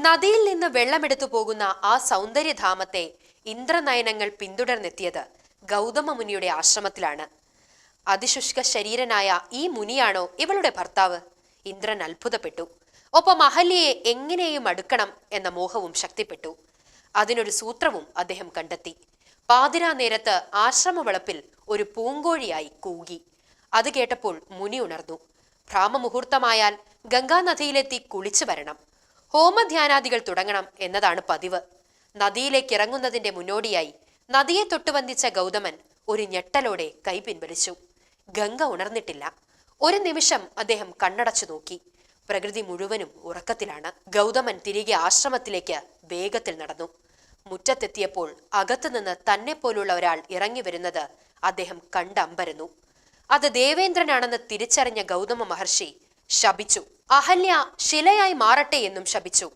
നദിയിൽ നിന്ന് വെള്ളമെടുത്തു പോകുന്ന ആ സൗന്ദര്യധാമത്തെ ഇന്ദ്രനയനങ്ങൾ പിന്തുടർന്നെത്തിയത് ഗൗതമ മുനിയുടെ ആശ്രമത്തിലാണ്. അതിശുഷ്ക ശരീരനായ ഈ മുനിയാണോ ഇവളുടെ ഭർത്താവ്? ഇന്ദ്രൻ അത്ഭുതപ്പെട്ടു. ഒപ്പം അഹല്യയെ എങ്ങനെയും അടുക്കണം എന്ന മോഹവും ശക്തിപ്പെട്ടു. അതിനൊരു സൂത്രവും അദ്ദേഹം കണ്ടെത്തി. പാതിരാ നേരത്ത് ആശ്രമവളപ്പിൽ ഒരു പൂങ്കോഴിയായി കൂകി. അത് കേട്ടപ്പോൾ മുനി ഉണർന്നു. ഭ്രാമമുഹൂർത്തമായാൽ ഗംഗാനദിയിലെത്തി കുളിച്ചു വരണം. ഹോമധ്യാനാദികൾ തുടങ്ങണം എന്നതാണ് പതിവ്. നദിയിലേക്ക് ഇറങ്ങുന്നതിന്റെ മുന്നോടിയായി നദിയെ തൊട്ടുവന്ദിച്ച ഗൗതമൻ ഒരു ഞെട്ടലോടെ കൈ പിൻവലിച്ചു. ഗംഗ ഉണർന്നിട്ടില്ല. ഒരു നിമിഷം അദ്ദേഹം കണ്ണടച്ചു നോക്കി. പ്രകൃതി മുഴുവനും ഉറക്കത്തിലാണ്. ഗൗതമൻ തിരികെ ആശ്രമത്തിലേക്ക് വേഗത്തിൽ നടന്നു. മുറ്റത്തെത്തിയപ്പോൾ അകത്തുനിന്ന് തന്നെ പോലുള്ള ഒരാൾ ഇറങ്ങി വരുന്നത് അദ്ദേഹം കണ്ടമ്പരന്നു. അത് ദേവേന്ദ്രനാണെന്ന് തിരിച്ചറിഞ്ഞ ഗൗതമ മഹർഷി ശപിച്ചു. അഹല്യ ശിലയായി മാറട്ടെ എന്നും ശപിച്ചു.